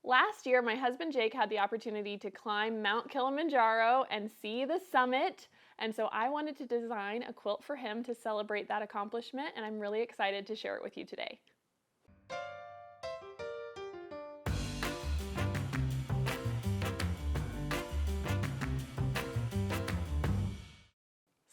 Last year, my husband Jake had the opportunity to climb Mount Kilimanjaro and see the summit, and so I wanted to design a quilt for him to celebrate that accomplishment, and I'm really excited to share it with you today.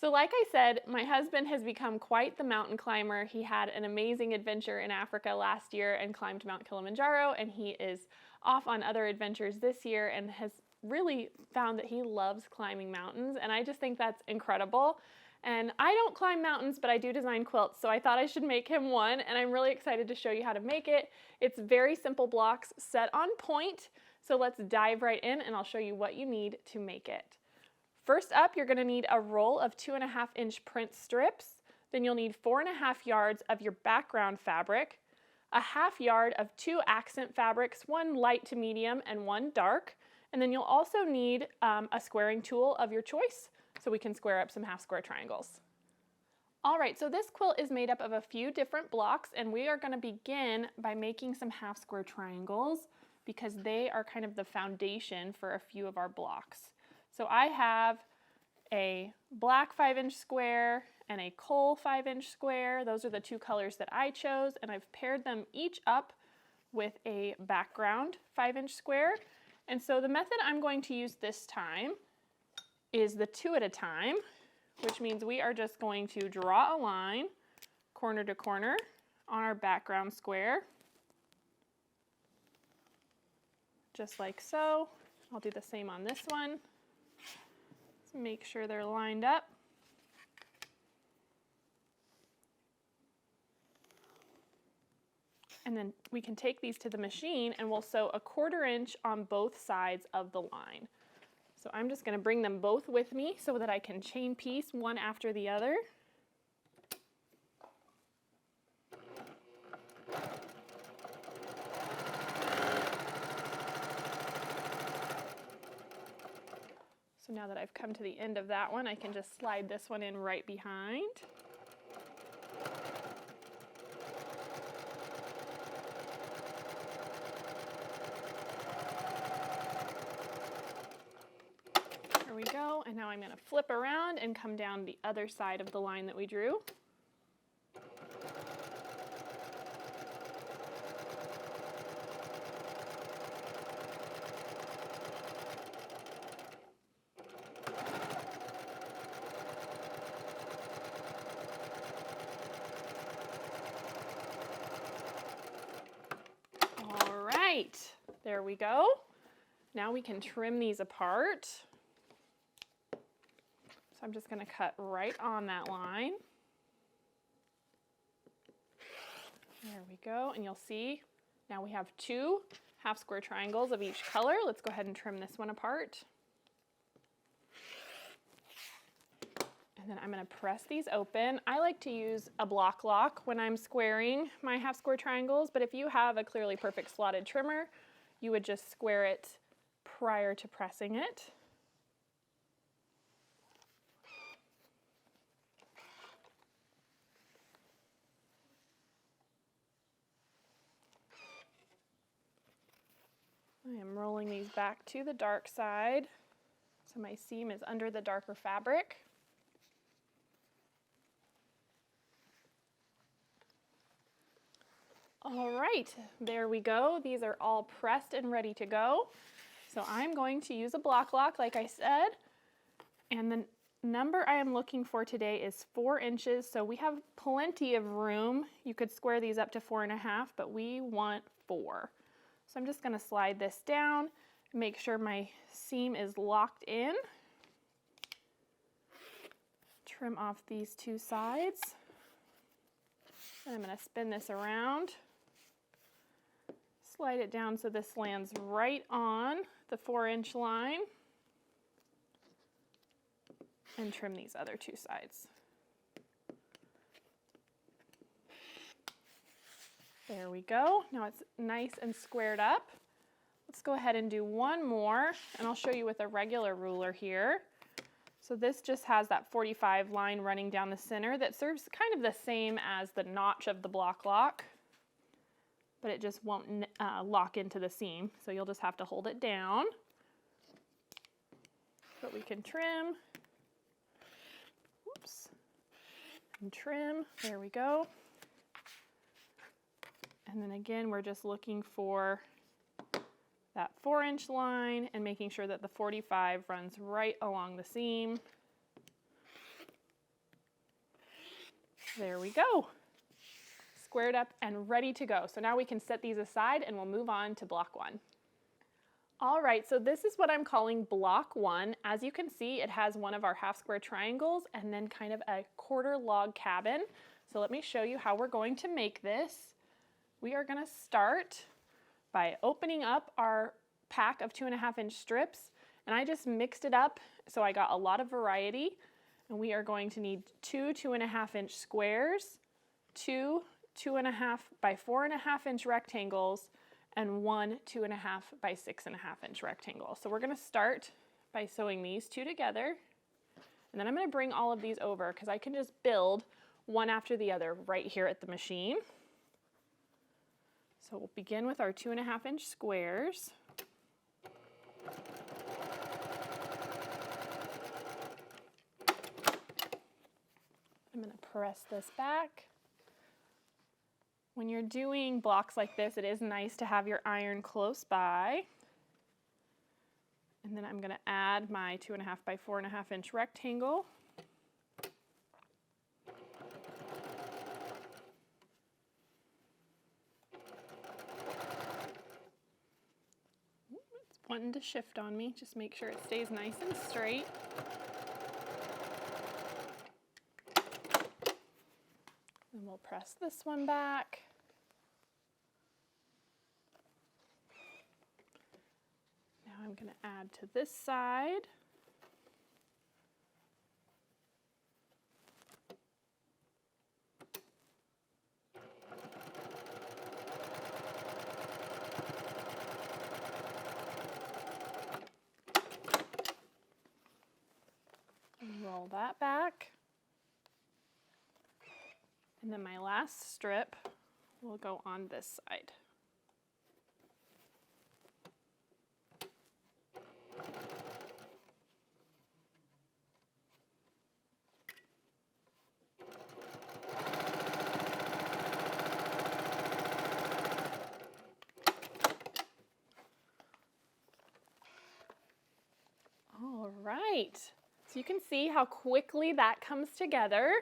So like I said, my husband has become quite the mountain climber. He had an amazing adventure in Africa last year and climbed Mount Kilimanjaro, and he is off on other adventures this year and has really found that he loves climbing mountains, and I just think that's incredible. And I don't climb mountains, but I do design quilts, so I thought I should make him one, and I'm really excited to show you how to make it. It's very simple blocks set on point, so let's dive right in and I'll show you what you need to make it. First up, you're going to need a roll of 2.5-inch print strips. Then you'll need 4.5 yards of your background fabric, a 1/2 yard of 2 accent fabrics, one light to medium and one dark. And then you'll also need a squaring tool of your choice so we can square up some half square triangles. All right, so this quilt is made up of a few different blocks, and we are going to begin by making some half square triangles because they are kind of the foundation for a few of our blocks. So I have a black 5-inch square and a coal 5-inch square. Those are the two colors that I chose, and I've paired them each up with a background 5-inch square. And so the method I'm going to use this time is the 2 at a time, which means we are just going to draw a line corner to corner on our background square, just like so. I'll do the same on this one. Make sure they're lined up. And then we can take these to the machine and we'll sew a 1/4 inch on both sides of the line. So I'm just going to bring them both with me so that I can chain piece one after the other. So now that I've come to the end of that one, I can just slide this one in right behind. There we go, and now I'm going to flip around and come down the other side of the line that we drew. There we go. Now we can trim these apart. So I'm just going to cut right on that line. There we go, and you'll see now we have 2 half square triangles of each color. Let's go ahead and trim this one apart. And then I'm going to press these open. I like to use a block lock when I'm squaring my half square triangles, but if you have a clearly perfect slotted trimmer, you would just square it prior to pressing it. I am rolling these back to the dark side, so my seam is under the darker fabric. All right, there we go. These are all pressed and ready to go. So I'm going to use a block lock, like I said, and the number I am looking for today is 4 inches, so we have plenty of room. You could square these up to 4.5, but we want 4. So I'm just going to slide this down and make sure my seam is locked in. Trim off these 2 sides. And I'm going to spin this around. Slide it down so this lands right on the 4-inch line. And trim these other 2 sides. There we go. Now it's nice and squared up. Let's go ahead and do one more, and I'll show you with a regular ruler here. So this just has that 45 line running down the center that serves kind of the same as the notch of the block lock. but it just won't lock into the seam. So you'll just have to hold it down. But we can trim. Oops. And trim. There we go. And then again, we're just looking for that 4-inch line and making sure that the 45 runs right along the seam. There we go. Squared up and ready to go. So now we can set these aside and we'll move on to block 1. All right, so this is what I'm calling block 1. As you can see, it has one of our half square triangles and then kind of a quarter log cabin. So let me show you how we're going to make this. We are going to start by opening up our pack of 2.5-inch strips, and I just mixed it up so I got a lot of variety. And we are going to need 2 2.5-inch squares, 2 2.5 by 4.5-inch rectangles, and 1 2.5 by 6.5-inch rectangle. So we're going to start by sewing these two together, and then I'm going to bring all of these over because I can just build one after the other right here at the machine. So we'll begin with our 2.5-inch squares. I'm going to press this back. When you're doing blocks like this, it is nice to have your iron close by. And then I'm going to add my 2.5 by 4.5-inch rectangle. It's wanting to shift on me. Just make sure it stays nice and straight. And we'll press this one back. Now I'm going to add to this side. And roll that back. And then my last strip will go on this side. All right, so you can see how quickly that comes together.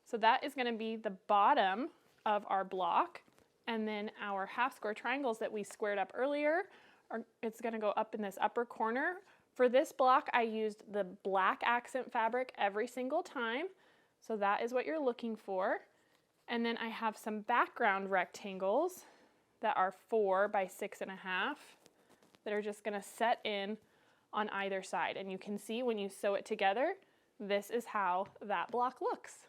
So that is going to be the bottom of our block, and then our half square triangles that we squared up earlier, it's going to go up in this upper corner. For this block, I used the black accent fabric every single time, so that is what you're looking for. And then I have some background rectangles that are 4 by 6.5 that are just going to set in on either side. And you can see when you sew it together, this is how that block looks.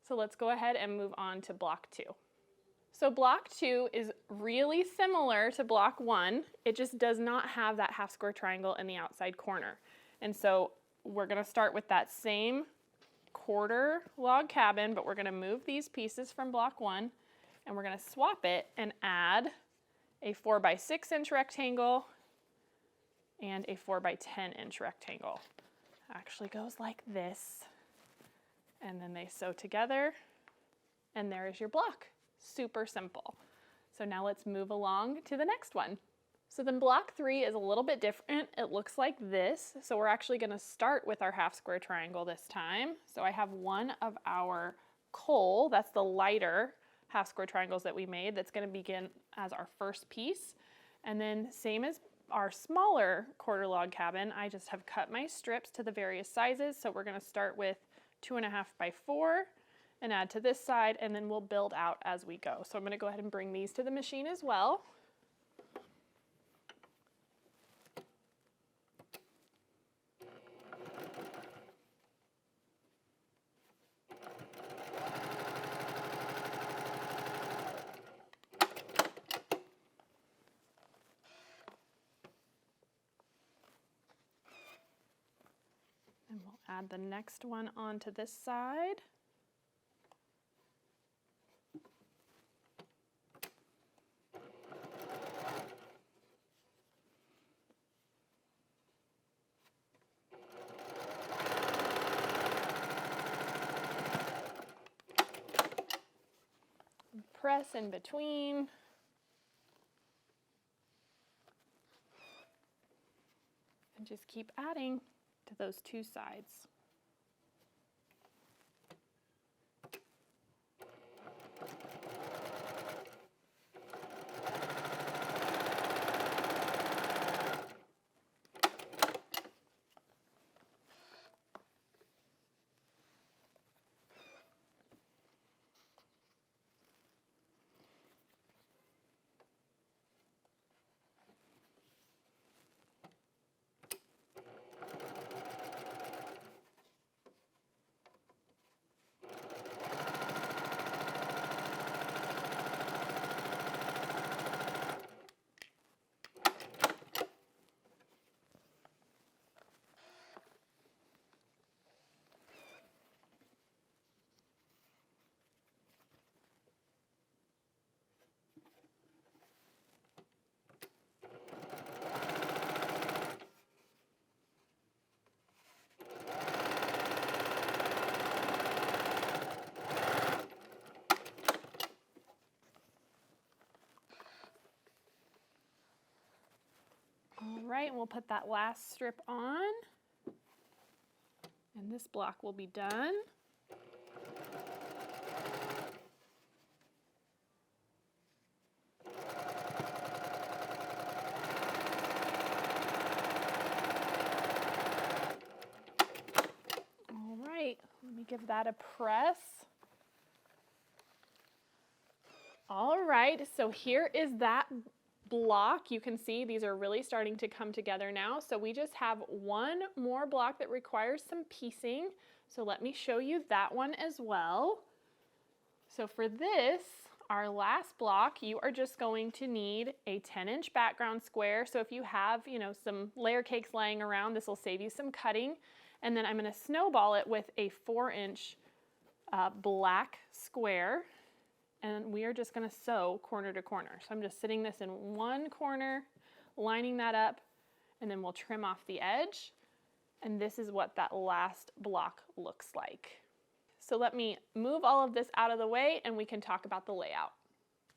So let's go ahead and move on to block 2. So block 2 is really similar to block 1. It just does not have that half square triangle in the outside corner. And so we're going to start with that same quarter log cabin, but we're going to move these pieces from block 1 and we're going to swap it and add a 4 by 6-inch rectangle and a 4 by 10-inch rectangle. It actually goes like this. And then they sew together, and there is your block. Super simple. So now let's move along to the next one. So then block 3 is a little bit different. It looks like this. So we're actually going to start with our half square triangle this time. So I have one of our coal, that's the lighter half square triangles that we made, that's going to begin as our first piece. And then same as our smaller quarter log cabin, I just have cut my strips to the various sizes. So we're going to start with 2.5 by 4 and add to this side, and then we'll build out as we go. So I'm going to go ahead and bring these to the machine as well. And we'll add the next one onto this side. press in between. And just keep adding to those two sides. All right, and we'll put that last strip on, and this block will be done. All right, let me give that a press. All right, so here is that block. You can see these are really starting to come together now. So we just have one more block that requires some piecing. So let me show you that one as well. So for this, our last block, you are just going to need a 10-inch background square. So if you have, some layer cakes laying around, this will save you some cutting. And then I'm going to snowball it with a 4-inch black square. And we are just going to sew corner to corner. So I'm just sitting this in one corner, lining that up, and then we'll trim off the edge. And this is what that last block looks like. So let me move all of this out of the way and we can talk about the layout.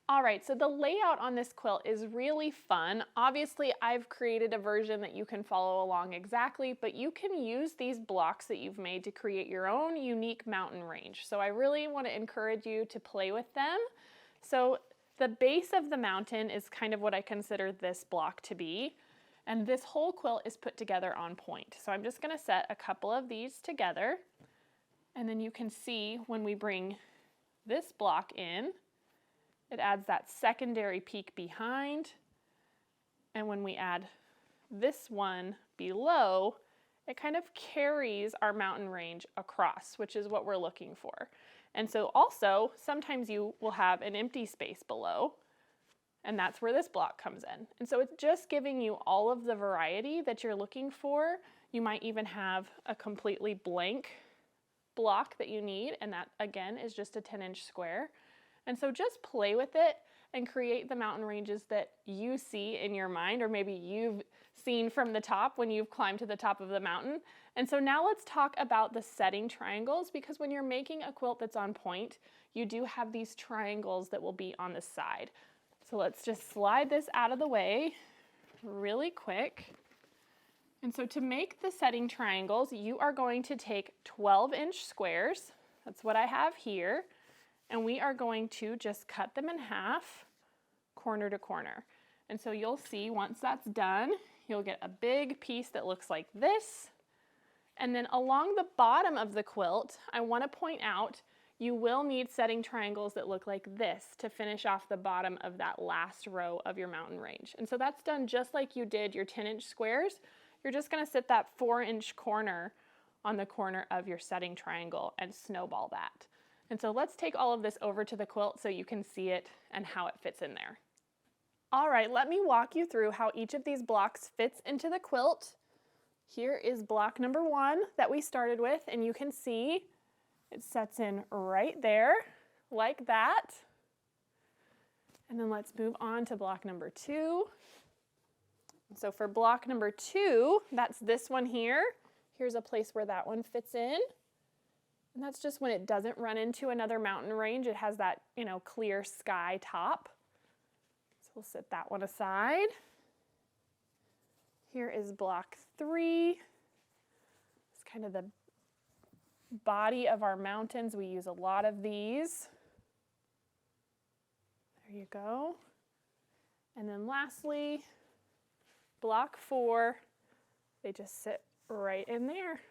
All right, so the layout on this quilt is really fun. Obviously, I've created a version that you can follow along exactly, but you can use these blocks that you've made to create your own unique mountain range. So I really want to encourage you to play with them. So the base of the mountain is kind of what I consider this block to be. And this whole quilt is put together on point. So I'm just going to set a couple of these together. And then you can see when we bring this block in, it adds that secondary peak behind, and when we add this one below, it kind of carries our mountain range across, which is what we're looking for. And so also, sometimes you will have an empty space below, and that's where this block comes in. And so it's just giving you all of the variety that you're looking for. You might even have a completely blank block that you need, and that again is just a 10-inch square. And so just play with it and create the mountain ranges that you see in your mind, or maybe you've seen from the top when you've climbed to the top of the mountain. And so now let's talk about the setting triangles, because when you're making a quilt that's on point, you do have these triangles that will be on the side. So let's just slide this out of the way really quick. And so to make the setting triangles, you are going to take 12-inch squares. That's what I have here. And we are going to just cut them in half, corner to corner. And so you'll see once that's done, you'll get a big piece that looks like this. And then along the bottom of the quilt, I want to point out you will need setting triangles that look like this to finish off the bottom of that last row of your mountain range. And so that's done just like you did your 10-inch squares. You're just going to sit that 4-inch corner on the corner of your setting triangle and snowball that. And so let's take all of this over to the quilt so you can see it and how it fits in there. All right, let me walk you through how each of these blocks fits into the quilt. Here is block number 1 that we started with, and you can see it sets in right there, like that. And then let's move on to block number 2. So for block number 2, that's this one here. Here's a place where that one fits in. And that's just when it doesn't run into another mountain range. It has that, you know, clear sky top. So we'll set that one aside. Here is block 3. It's kind of the body of our mountains. We use a lot of these. There you go. And then lastly, block 4, they just sit right in there.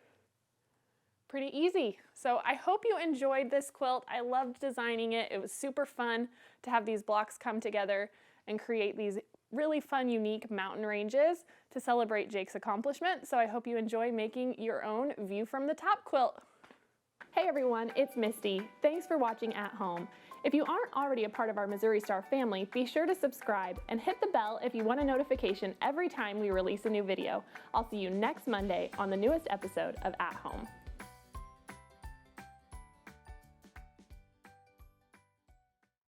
Pretty easy. So I hope you enjoyed this quilt. I loved designing it. It was super fun to have these blocks come together and create these really fun, unique mountain ranges to celebrate Jake's accomplishment. So I hope you enjoy making your own view from the top quilt. Hey everyone, it's Misty. Thanks for watching at home. If you aren't already a part of our Missouri Star family, be sure to subscribe and hit the bell if you want a notification every time we release a new video. I'll see you next Monday on the newest episode of At Home.